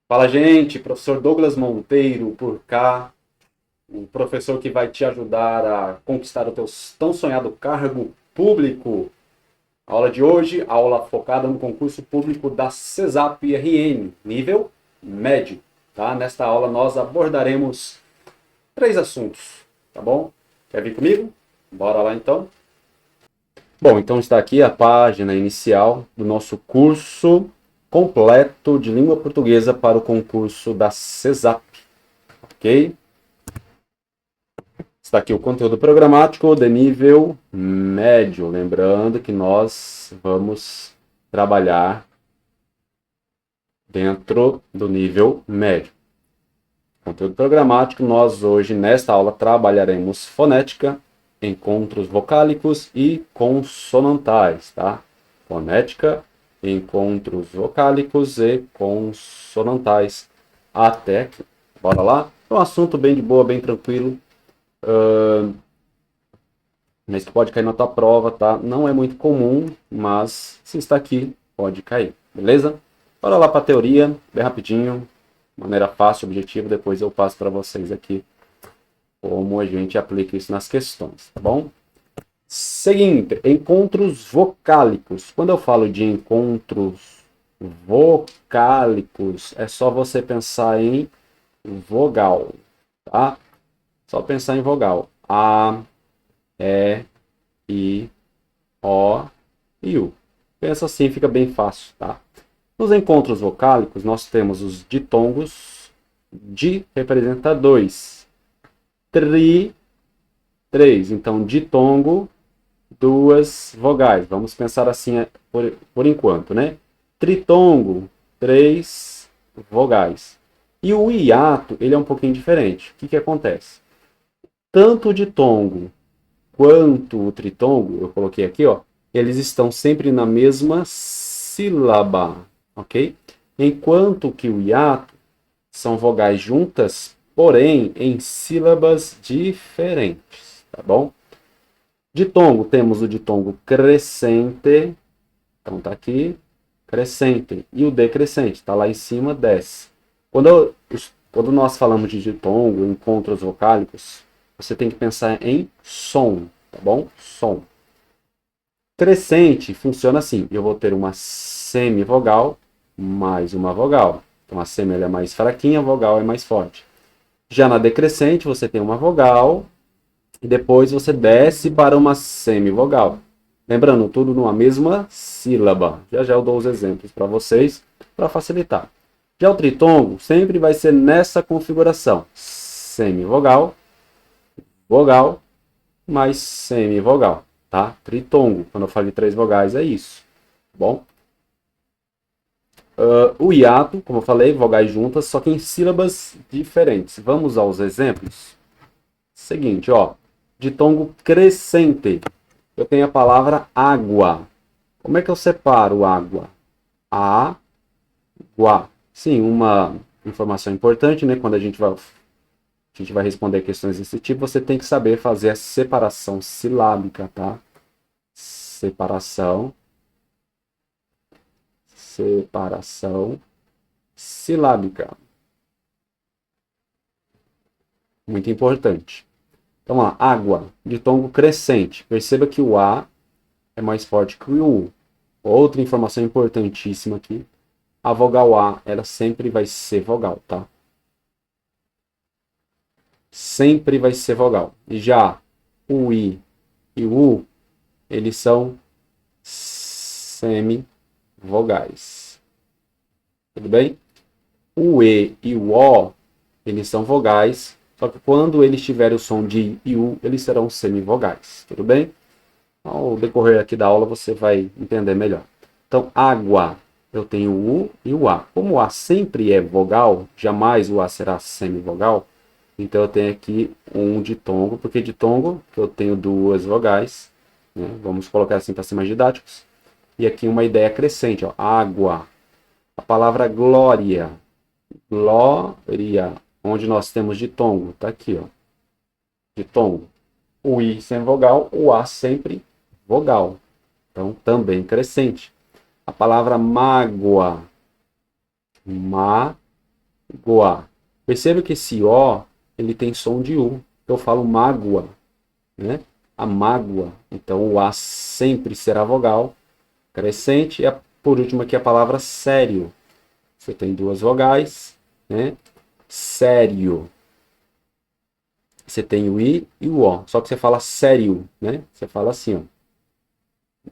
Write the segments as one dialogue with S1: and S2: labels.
S1: Fala, gente, professor Douglas Monteiro por cá, o professor que vai te ajudar a conquistar o teu tão sonhado cargo público. A aula de hoje, aula focada no concurso público da CESAP-RN, nível médio. Tá? Nesta aula nós abordaremos três assuntos, tá bom? Quer vir comigo? Bora lá então. Bom, então está aqui a página inicial do nosso curso completo de língua portuguesa para o concurso da CESAP, ok? Está aqui o conteúdo programático de nível médio. Lembrando que nós vamos trabalhar dentro do nível médio. Conteúdo programático, nós hoje, nesta aula, trabalharemos fonética, encontros vocálicos e consonantais, tá? Fonética, encontros vocálicos e consonantais. Até aqui. Bora lá? É um assunto bem de boa, bem tranquilo. Mas que pode cair na tua prova, tá? Não é muito comum, mas se está aqui, pode cair, beleza? Bora lá para a teoria, bem rapidinho, maneira fácil, objetiva, depois eu passo para vocês aqui como a gente aplica isso nas questões, tá bom? Seguinte, encontros vocálicos. Quando eu falo de encontros vocálicos, é só você pensar em vogal, tá? Só pensar em vogal. A, E, I, O e U. Pensa assim, fica bem fácil, tá? Nos encontros vocálicos, nós temos os ditongos. Di representa 2. Tri, 3. Então, ditongo, duas vogais. Vamos pensar assim por enquanto, né? Tritongo, 3 vogais. E o hiato, ele é um pouquinho diferente. O que que acontece? Tanto o ditongo quanto o tritongo, eu coloquei aqui, ó, eles estão sempre na mesma sílaba, ok? Enquanto que o hiato são vogais juntas, porém em sílabas diferentes, tá bom? Ditongo, temos o ditongo crescente, então tá aqui, crescente, e o decrescente, tá lá em cima, desce. Quando nós falamos de ditongo, encontros vocálicos, você tem que pensar em som, tá bom? Som. Crescente funciona assim: eu vou ter uma semivogal mais uma vogal. Então a semi é mais fraquinha, a vogal é mais forte. Já na decrescente, você tem uma vogal e depois você desce para uma semivogal. Lembrando, tudo numa mesma sílaba. Já já eu dou os exemplos para vocês, para facilitar. Já o tritongo sempre vai ser nessa configuração: semivogal, vogal, mais semivogal, tá? Tritongo, quando eu falo de três vogais, é isso, tá bom? O hiato, como eu falei, vogais juntas, só que em sílabas diferentes. Vamos aos exemplos? Seguinte, ó, ditongo crescente. Eu tenho a palavra água. Como é que eu separo água? Água. Sim, uma informação importante, né? Quando a gente vai responder questões desse tipo, você tem que saber fazer a separação silábica, tá? Separação silábica. Muito importante. Então, lá, água, ditongo crescente. Perceba que o A é mais forte que o U. Outra informação importantíssima aqui. A vogal A, ela sempre vai ser vogal, tá? Sempre vai ser vogal. E já o I e o U, eles são semivogais. Tudo bem? O E e o O, eles são vogais, só que quando eles tiverem o som de I e U, eles serão semivogais. Tudo bem? Ao decorrer aqui da aula você vai entender melhor. Então, água, eu tenho o U e o A. Como o A sempre é vogal, jamais o A será semivogal, então eu tenho aqui um ditongo, porque ditongo, eu tenho duas vogais, né? Vamos colocar assim para ser mais didáticos. E aqui uma ideia crescente, ó, água. A palavra glória, glória, onde nós temos ditongo, tá aqui, ó, ditongo. O I sem vogal, o A sempre vogal. Então, também crescente. A palavra mágoa, Goa. Perceba que esse O, ele tem som de U. Eu falo mágoa, né? A mágoa. Então, o A sempre será vogal crescente. E por último aqui a palavra sério. Você tem duas vogais, né? Sério. Você tem o I e o O. Só que você fala sério, né? Você fala assim, ó.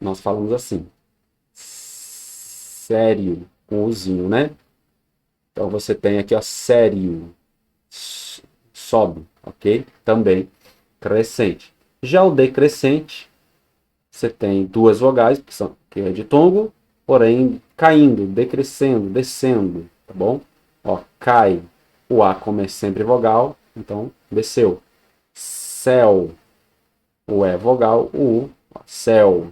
S1: Nós falamos assim. Sério. Com Uzinho, né? Então você tem aqui, ó, sério. Sobe, ok? Também crescente. Já o decrescente, você tem duas vogais, que é de tongo, porém caindo, decrescendo, descendo, tá bom? Ó, cai. O A, como é sempre vogal, então desceu. Céu, o E é vogal, o U, ó, céu.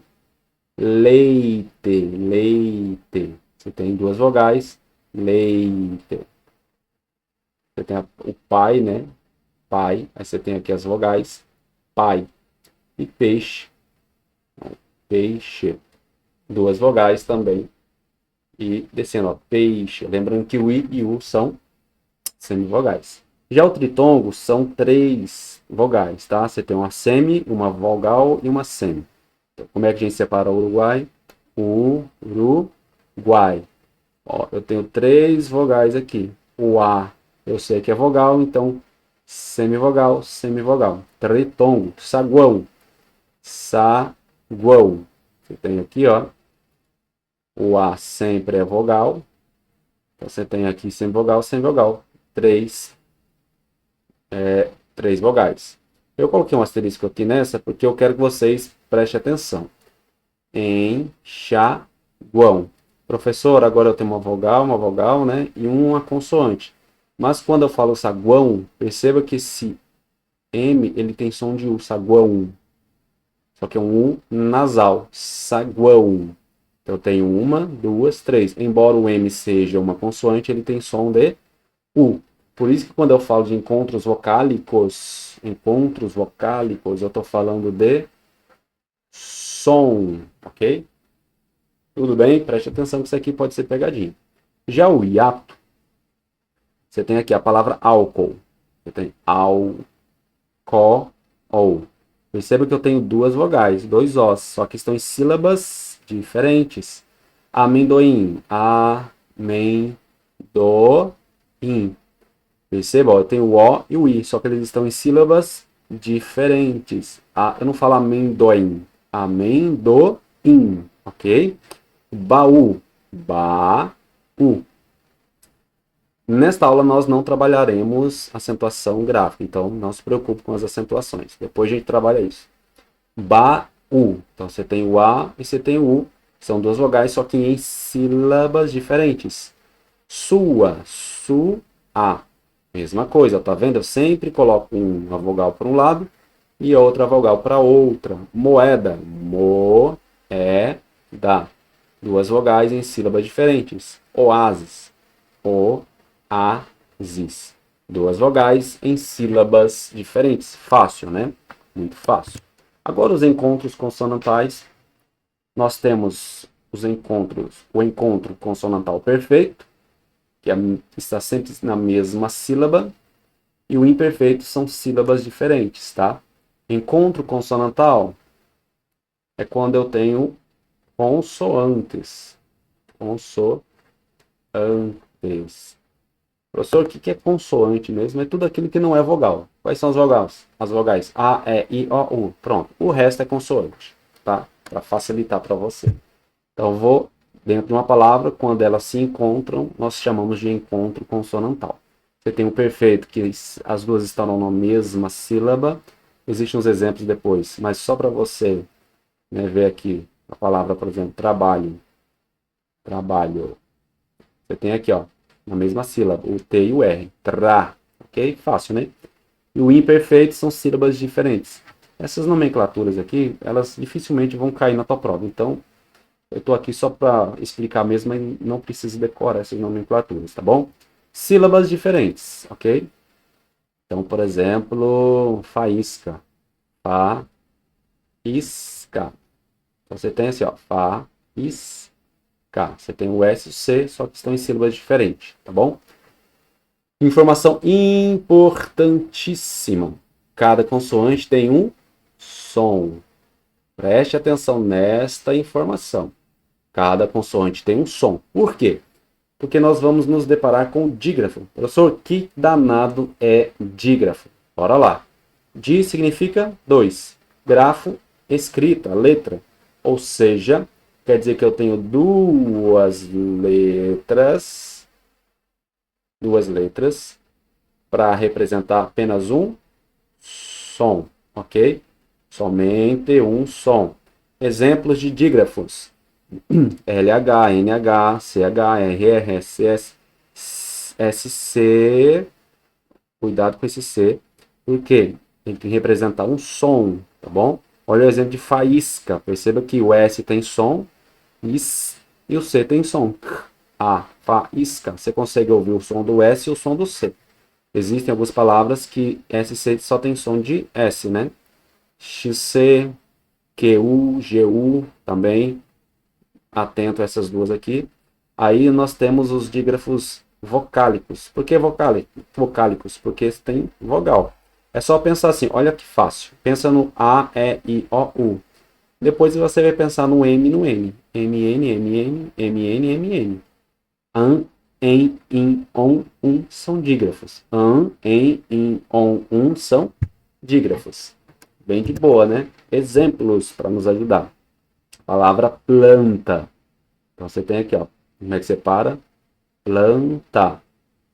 S1: Leite, leite. Você tem duas vogais, leite. Você tem o pai, né? Pai. Aí você tem aqui as vogais, pai. E peixe, peixe. Duas vogais também. E descendo, ó, peixe. Lembrando que o I e o U são semivogais. Já o tritongo são três vogais, tá? Você tem uma semi, uma vogal e uma semi. Então, como é que a gente separa o Uruguai? Uruguai. Ó, eu tenho três vogais aqui. O A eu sei que é vogal, então semivogal, semivogal. Tritongo, saguão. Saguão. Você tem aqui, ó. O A sempre é vogal. Então você tem aqui semivogal, semivogal. Três vogais. Eu coloquei um asterisco aqui nessa porque eu quero que vocês prestem atenção. Enxaguão. Professor, agora eu tenho uma vogal, né? E uma consoante. Mas quando eu falo saguão, perceba que esse M, ele tem som de U, saguão. Só que é um U nasal, saguão. Então eu tenho uma, duas, três. Embora o M seja uma consoante, ele tem som de U. Por isso que quando eu falo de encontros vocálicos, eu estou falando de som, ok? Tudo bem? Preste atenção que isso aqui pode ser pegadinha. Já o hiato, você tem aqui a palavra álcool. Você tem ou. Perceba que eu tenho duas vogais, dois Os, só que estão em sílabas diferentes. Amendoim, amendoim. Perceba, ó, eu tenho o O e o I, só que eles estão em sílabas diferentes. Eu não falo amendoim, amendoim, ok? Baú, baú. Nesta aula nós não trabalharemos acentuação gráfica, então não se preocupe com as acentuações. Depois a gente trabalha isso. Baú. Então você tem o A e você tem o U. São duas vogais, só que em sílabas diferentes. Sua, sua. Mesma coisa, tá vendo? Eu sempre coloco uma vogal para um lado e outra vogal para outra. Moeda, moeda. Duas vogais em sílabas diferentes. Oásis, oásis. Duas vogais em sílabas diferentes. Fácil, né? Muito fácil. Agora os encontros consonantais. Nós temos o encontro consonantal perfeito, que está sempre na mesma sílaba, e o imperfeito são sílabas diferentes, tá? Encontro consonantal é quando eu tenho consoantes. Consoantes. Professor, o que é consoante mesmo? É tudo aquilo que não é vogal. Quais são as vogais? As vogais A, E, I, O, U. Pronto. O resto é consoante, tá? Para facilitar para você. Então, vou dentro de uma palavra, quando elas se encontram, nós chamamos de encontro consonantal. Você tem o perfeito, que as duas estão na mesma sílaba. Existem uns exemplos depois, mas só para você, né, ver aqui a palavra, por exemplo, trabalho. Trabalho. Você tem aqui, ó, na mesma sílaba, o T e o R. Tra. Ok? Fácil, né? E o imperfeito são sílabas diferentes. Essas nomenclaturas aqui, elas dificilmente vão cair na tua prova. Então, eu estou aqui só para explicar mesmo, mas não precisa decorar essas nomenclaturas, tá bom? Sílabas diferentes, ok? Então, por exemplo, faísca. Faísca. Então, você tem assim, ó, faísca. Você tem o S e o C, só que estão em sílabas diferentes, tá bom? Informação importantíssima. Cada consoante tem um som. Preste atenção nesta informação. Cada consoante tem um som. Por quê? Porque nós vamos nos deparar com o dígrafo. Professor, que danado é dígrafo? Bora lá. Di significa dois. Grafo, escrita, letra. Ou seja, quer dizer que eu tenho duas letras para representar apenas um som, ok? Somente um som. Exemplos de dígrafos: LH, NH, CH, RR, SS, SC. Cuidado com esse C, porque tem que representar um som, tá bom? Olha o exemplo de faísca. Perceba que o S tem som e o C tem som. A, faísca. Você consegue ouvir o som do S e o som do C. Existem algumas palavras que SC só tem som de S, né? XC, QU, GU também. Atento a essas duas aqui. Aí nós temos os dígrafos vocálicos. Por que vocálicos? Porque tem vogal. É só pensar assim, olha que fácil. Pensa no A, E, I, O, U. Depois você vai pensar no M e no N. M, N, M, N, M, N, M, N. An, em, in, on, são dígrafos. An, em, in, on, são dígrafos. Bem de boa, né? Exemplos para nos ajudar. Palavra planta. Então você tem aqui, ó. Como é que separa? Planta.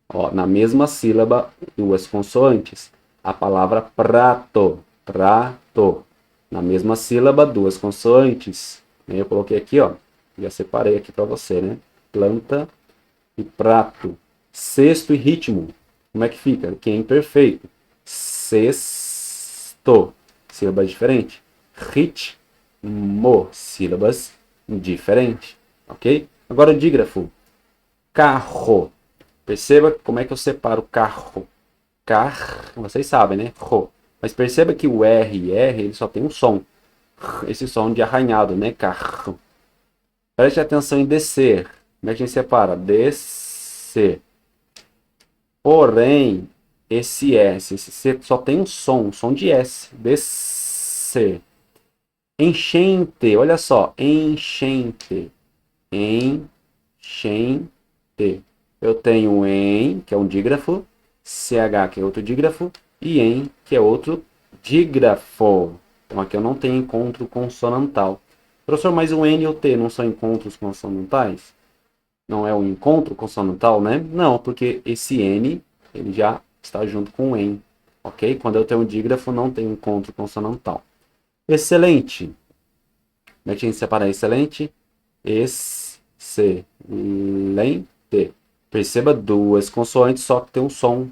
S1: Ó, na mesma sílaba, duas consoantes. A palavra prato. Prato. Na mesma sílaba, duas consoantes. Eu coloquei aqui, ó. Já separei aqui para você, né? Planta e prato. Sexto e ritmo. Como é que fica? Que é imperfeito. Sexto. Sílaba diferente. Ritmo. Sílabas diferentes. Ok? Agora o dígrafo. Carro. Perceba como é que eu separo carro. Vocês sabem, né? Ro. Mas perceba que o R e R ele só tem um som. Esse som de arranhado, né? Carro. Preste atenção em descer. Como é que a gente separa? Descer. Porém, esse S, esse C só tem um som de S. Descer. Enchente. Olha só. Enchente. Enchente. Eu tenho em, que é um dígrafo, CH, que é outro dígrafo, e em, que é outro dígrafo. Então aqui eu não tenho encontro consonantal. Professor, mas o N e o T não são encontros consonantais? Não é um encontro consonantal, né? Não, porque esse N, ele já está junto com o em, ok? Quando eu tenho um dígrafo, não tem encontro consonantal. Excelente. Como é que a gente separa excelente? Excelente. Perceba duas consoantes, só que tem um som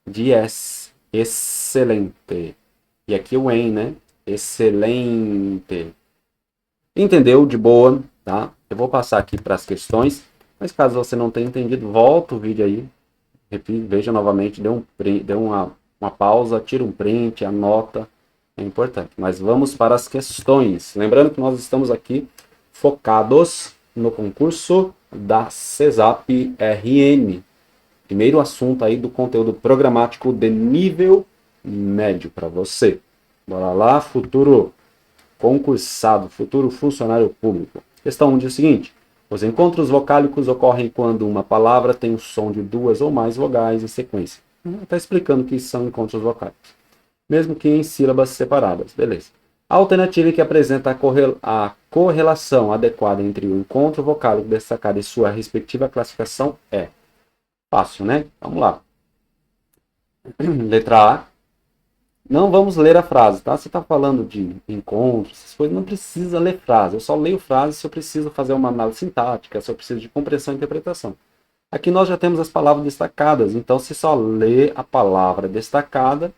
S1: de S. Excelente. E aqui o em, né? Excelente. Entendeu? De boa, tá? Eu vou passar aqui para as questões, mas caso você não tenha entendido, volta o vídeo aí, veja novamente, dê uma pausa, tira um print, anota, é importante. Mas vamos para as questões. Lembrando que nós estamos aqui focados no concurso da CESAP RN. Primeiro assunto aí do conteúdo programático de nível médio para você. Bora lá, futuro concursado, futuro funcionário público. Questão 1 diz o seguinte: os encontros vocálicos ocorrem quando uma palavra tem o som de duas ou mais vogais em sequência. Está explicando que são encontros vocálicos. Mesmo que em sílabas separadas. Beleza. A alternativa que apresenta a correlação adequada entre o encontro vocálico destacado e sua respectiva classificação é fácil, né? Vamos lá. Letra A. Não vamos ler a frase, tá? Você está falando de encontros, essas coisas, não precisa ler frase. Eu só leio frase se eu preciso fazer uma análise sintática, se eu preciso de compreensão e interpretação. Aqui nós já temos as palavras destacadas, então você só lê a palavra destacada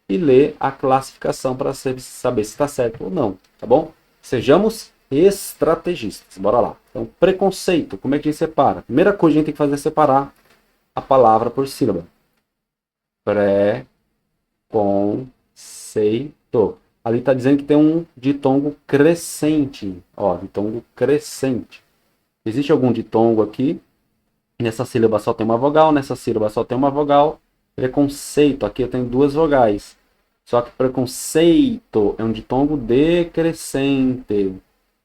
S1: e ler a classificação para saber se está certo ou não, tá bom? Sejamos estrategistas, bora lá. Então, preconceito, como é que a gente separa? Primeira coisa que a gente tem que fazer é separar a palavra por sílaba. Preconceito. Ali está dizendo que tem um ditongo crescente, ó, ditongo crescente. Existe algum ditongo aqui? Nessa sílaba só tem uma vogal, nessa sílaba só tem uma vogal. Preconceito, aqui eu tenho duas vogais. Só que preconceito é um ditongo decrescente,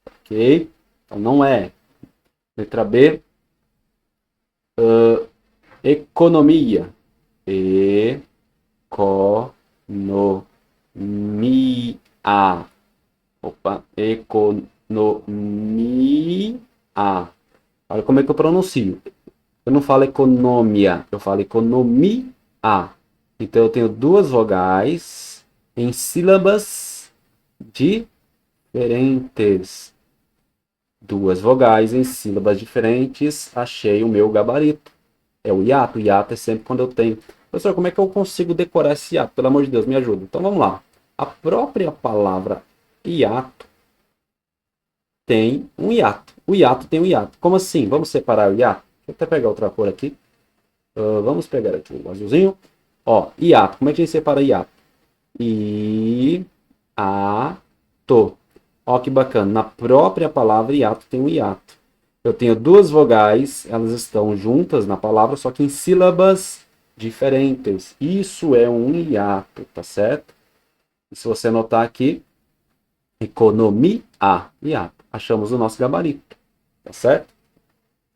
S1: ok? Então não é. Letra B, economia. Economia. Opa, economia. Olha como é que eu pronuncio. Eu não falo economia, eu falo economia. Então eu tenho duas vogais em sílabas diferentes. Duas vogais em sílabas diferentes, achei o meu gabarito. É o hiato. O hiato é sempre quando eu tenho. Professor, como é que eu consigo decorar esse hiato? Pelo amor de Deus, me ajuda. Então vamos lá. A própria palavra hiato tem um hiato. O hiato tem um hiato. Como assim? Vamos separar o hiato? Deixa eu até pegar outra cor aqui. Vamos pegar aqui o azulzinho. Ó, hiato. Como é que a gente separa hiato? I, a, to. Ó, que bacana. Na própria palavra hiato tem um hiato. Eu tenho duas vogais, elas estão juntas na palavra, só que em sílabas diferentes. Isso é um hiato, tá certo? E se você notar aqui, economia, hiato. Achamos o nosso gabarito, tá certo?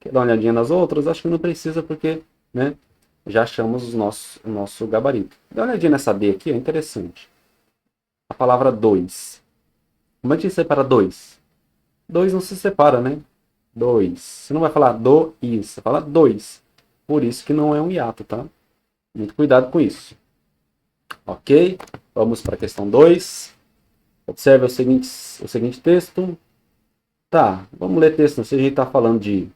S1: Quer dar uma olhadinha nas outras? Acho que não precisa porque, né, já achamos o nosso gabarito. Dá uma olhadinha nessa D aqui, é interessante. A palavra dois. Como é que se separa dois? Dois não se separa, né? Dois. Você não vai falar dois, você fala dois. Por isso que não é um hiato, tá? Muito cuidado com isso. Ok? Vamos para a questão 2. Observe o seguinte texto. Tá, vamos ler texto. Se a gente está falando de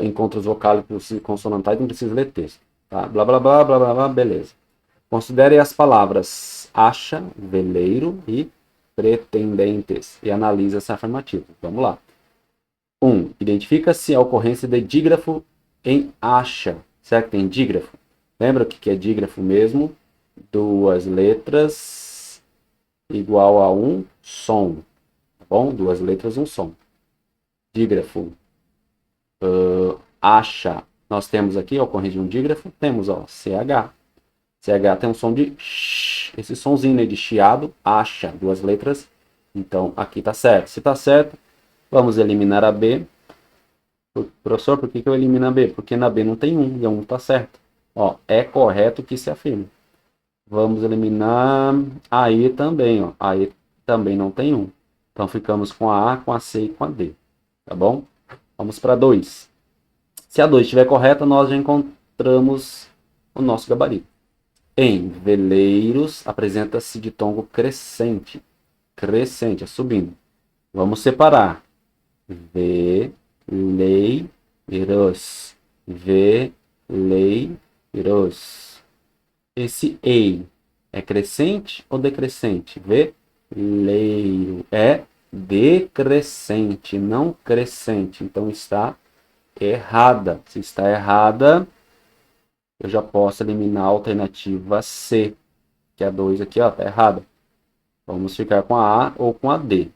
S1: encontros vocálicos e consonantais, não precisa ler texto. Tá? Blá, blá, blá, blá, blá, blá, beleza. Considere as palavras acha, veleiro e pretendentes e analise essa afirmativa. Vamos lá. 1. Identifica-se a ocorrência de dígrafo em acha. Será que tem dígrafo? Lembra o que é dígrafo mesmo? Duas letras igual a um som. Tá bom? Duas letras, um som. Dígrafo. Acha. Nós temos aqui a ocorrência de um dígrafo. Temos, ó, CH. CH tem um som de sh. Esse somzinho, né, de chiado. Acha. Duas letras. Então, aqui tá certo. Se tá certo, vamos eliminar a B. Professor, por que eu elimino a B? Porque na B não tem 1 e a 1 está certo. Ó, é correto que se afirma. Vamos eliminar a E também. Ó. A E também não tem 1. Então ficamos com a A, com a C e com a D. Tá bom? Vamos para 2. Se a 2 estiver correta, nós já encontramos o nosso gabarito. Em veleiros, apresenta-se de tom crescente. Crescente, é subindo. Vamos separar. Veleiros. Veleiros. Esse ei é crescente ou decrescente? Veleiro é decrescente, não crescente. Então está errada. Se está errada, eu já posso eliminar a alternativa C, que é a 2 aqui, ó, está errada. Vamos ficar com a A ou com a D.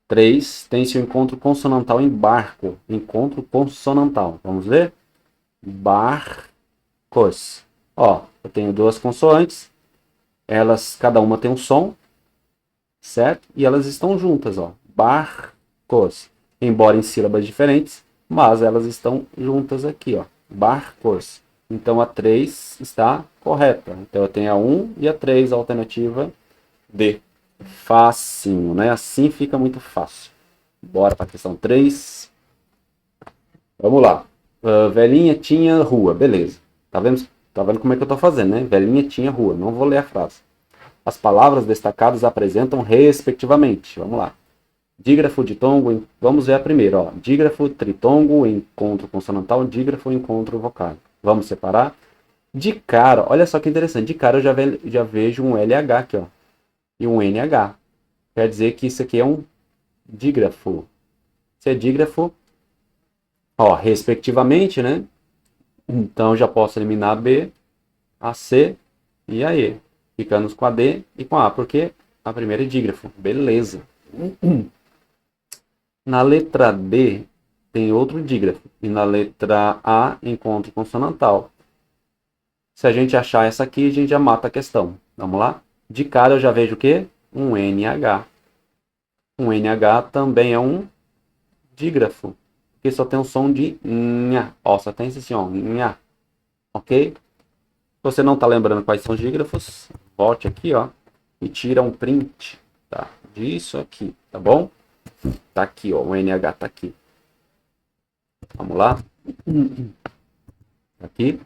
S1: 3. Tem-se o encontro consonantal em barco. Encontro consonantal. Vamos ver? Barcos. Ó, eu tenho duas consoantes. Elas, cada uma tem um som, certo? E elas estão juntas, ó. Barcos. Embora em sílabas diferentes, mas elas estão juntas aqui, ó. Barcos. Então a 3 está correta. Então eu tenho a 1 e a 3, a alternativa D. Facinho, né? Assim fica muito fácil. Bora para a questão 3. Vamos lá. Velhinha tinha rua. Beleza. Tá vendo como é que eu tô fazendo, né? Velhinha tinha rua. Não vou ler a frase. As palavras destacadas apresentam respectivamente. Vamos lá. Dígrafo, ditongo. Vamos ver a primeira. Ó. Dígrafo, tritongo, encontro consonantal, dígrafo, encontro vocal. Vamos separar. De cara, olha só que interessante. De cara eu já vejo um LH aqui, ó. E um NH. Quer dizer que isso aqui é um dígrafo. Se é dígrafo, ó, respectivamente, né? Então já posso eliminar a B, a C e a E. Ficamos com a D e com a A, porque a primeira é dígrafo. Beleza. Na letra D, tem outro dígrafo. E na letra A, encontro consonantal. Se a gente achar essa aqui, a gente já mata a questão. Vamos lá? De cara eu já vejo o quê? Um NH. Um NH também é um dígrafo. Porque só tem o som de nha. Ó, só tem esse som, nha. Ok? Se você não está lembrando quais são os dígrafos, volte aqui, ó, e tira um print, tá? Disso aqui, tá bom? Tá aqui, ó, o NH tá aqui. Vamos lá? Aqui.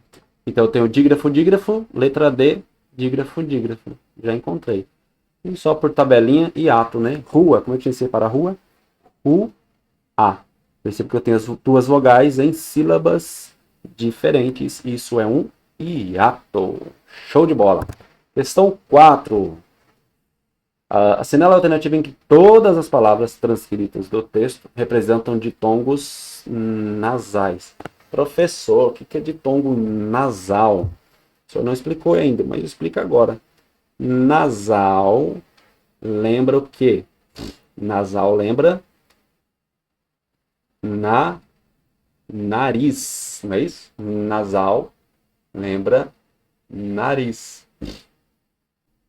S1: Então eu tenho dígrafo, dígrafo, letra D, dígrafo, dígrafo. Já encontrei. E só por tabelinha e ato, né? Rua, como é que a gente separa a rua? U-A. Perceba que eu tenho as duas vogais em sílabas diferentes. Isso é um hiato. Show de bola. Questão 4. Assinale a alternativa em que todas as palavras transcritas do texto representam ditongos nasais. Professor, o que é ditongo nasal? O senhor não explicou ainda, mas explica agora. Nasal lembra o quê? Nasal lembra nariz, não é isso? Nasal lembra nariz.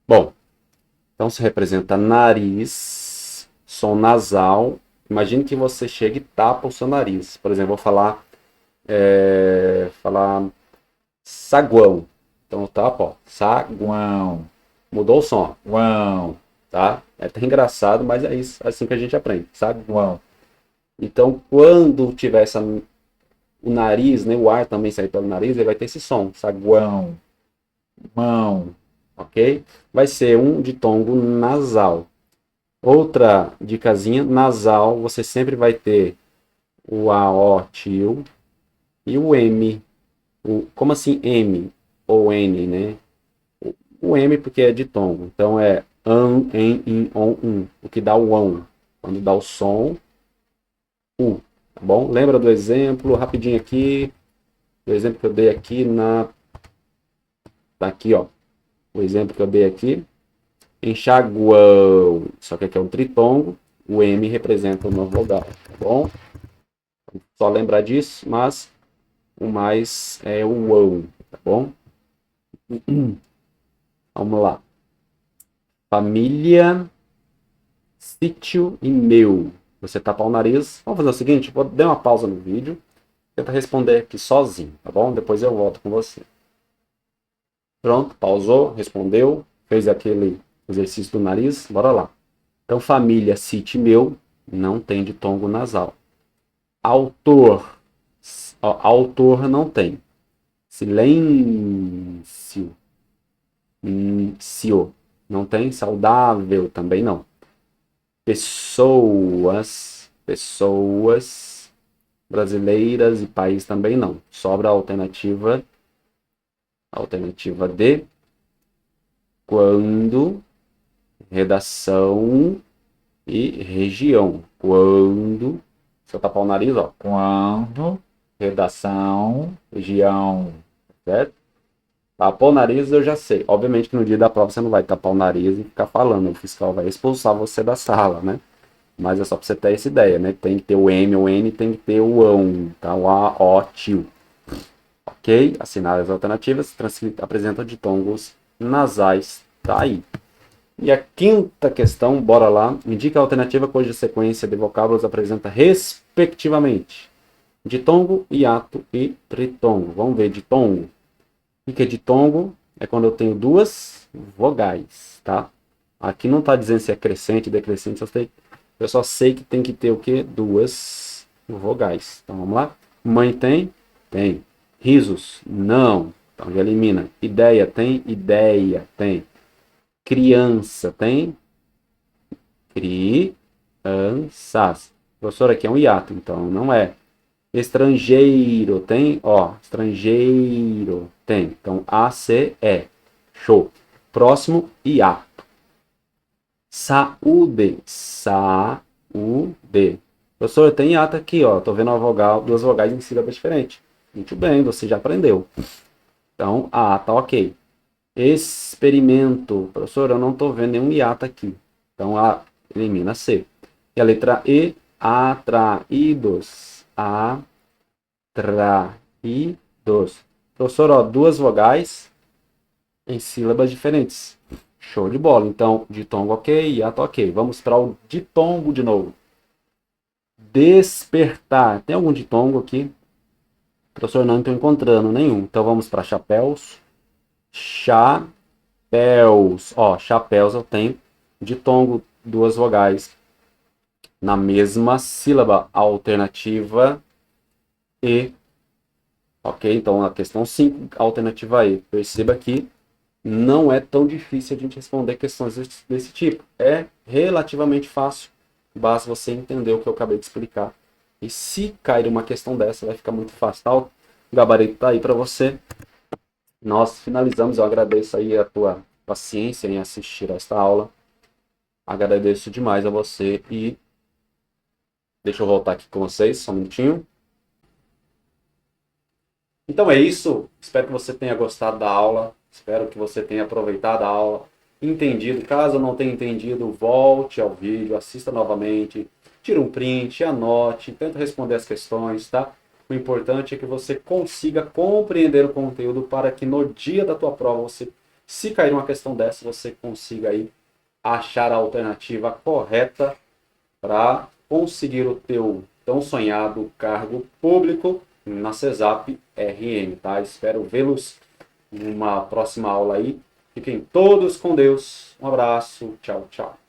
S1: Bom, então se representa nariz, som nasal. Imagine que você chega e tapa o seu nariz. Por exemplo, vou falar saguão. Então eu tapo, ó, saguão. Mudou o som, uau, tá? É até engraçado, mas é isso, assim que a gente aprende, saguão. Então, quando tiver o nariz, né, o ar também sair pelo nariz, ele vai ter esse som, saguão, mão, ok? Vai ser um ditongo nasal. Outra dicasinha, nasal, você sempre vai ter o AO tio e o M. Como assim M ou N, né? O M porque é ditongo. Então é an, en, in, on, um. O que dá o ão. Quando dá o som, U. Tá bom? Lembra do exemplo, rapidinho aqui. O exemplo que eu dei aqui Tá aqui, ó. O exemplo que eu dei aqui. Enxaguão. Só que aqui é um tritongo. O M representa uma vogal. Tá bom? Só lembrar disso, mas o mais é o ão. Tá bom? Vamos lá. Família, sítio e meu. Você tapar o nariz. Vamos fazer o seguinte, vou dar uma pausa no vídeo. Tenta responder aqui sozinho, tá bom? Depois eu volto com você. Pronto, pausou, respondeu, fez aquele exercício do nariz, bora lá. Então, família, sítio e meu, não tem ditongo nasal. Autor, autor não tem. Silêncio, cio, não tem. Saudável, também não. Pessoas brasileiras e país também não. Sobra a alternativa D, quando, redação e região. Quando, se eu tapar o nariz, ó. Quando, redação, região. Certo? Tapou o nariz, eu já sei. Obviamente que no dia da prova você não vai tapar o nariz e ficar falando. O fiscal vai expulsar você da sala, né? Mas é só para você ter essa ideia, né? Tem que ter o M, o N, tem que ter o ão, tá? O A, O, tio. Ok? Assinar as alternativas, apresenta ditongos nasais, tá aí. E a quinta questão, bora lá. Indica a alternativa cuja sequência de vocábulos apresenta respectivamente ditongo, hiato e tritongo. Vamos ver ditongo. O que é ditongo? É quando eu tenho duas vogais, tá? Aqui não está dizendo se é crescente, decrescente, eu só sei que tem que ter o quê? Duas vogais. Então vamos lá. Mãe tem? Tem. Risos? Não. Então já elimina. Ideia tem? Ideia tem. Criança tem? Crianças. Professor, aqui é um hiato, então não é. Estrangeiro tem? Ó, estrangeiro tem. Então ACE. Show. Próximo, hiato. Saúde. Saúde. Professor, tem hiato aqui, ó. Tô vendo uma vogal, duas vogais em sílabas diferentes. Muito bem, você já aprendeu. Então, A, tá ok. Experimento. Professor, eu não tô vendo nenhum hiato aqui. Então, A, elimina C. E a letra E, atraídos. atraídos. Professor, ó, duas vogais em sílabas diferentes. Show de bola. Então, ditongo ok, hiato ok. Vamos para o ditongo de novo. Despertar. Tem algum ditongo aqui? Professor, não estou encontrando nenhum. Então, vamos para chapéus. Chapéus. Ó, chapéus eu tenho. Ditongo, duas vogais na mesma sílaba. Alternativa E. Ok? Então, a questão 5, alternativa E. Perceba que não é tão difícil a gente responder questões desse tipo. É relativamente fácil. Basta você entender o que eu acabei de explicar. E se cair uma questão dessa, vai ficar muito fácil. Tá? O gabarito está aí para você. Nós finalizamos. Eu agradeço aí a tua paciência em assistir a esta aula. Agradeço demais a você e deixa eu voltar aqui com vocês, só um minutinho. Então é isso. Espero que você tenha gostado da aula. Espero que você tenha aproveitado a aula, entendido. Caso não tenha entendido, volte ao vídeo, assista novamente, tire um print, anote, tenta responder as questões, tá? O importante é que você consiga compreender o conteúdo para que no dia da tua prova, você, se cair uma questão dessa, você consiga aí achar a alternativa correta para conseguir o teu tão sonhado cargo público na CESAP RN, tá? Espero vê-los numa próxima aula aí. Fiquem todos com Deus. Um abraço. Tchau, tchau.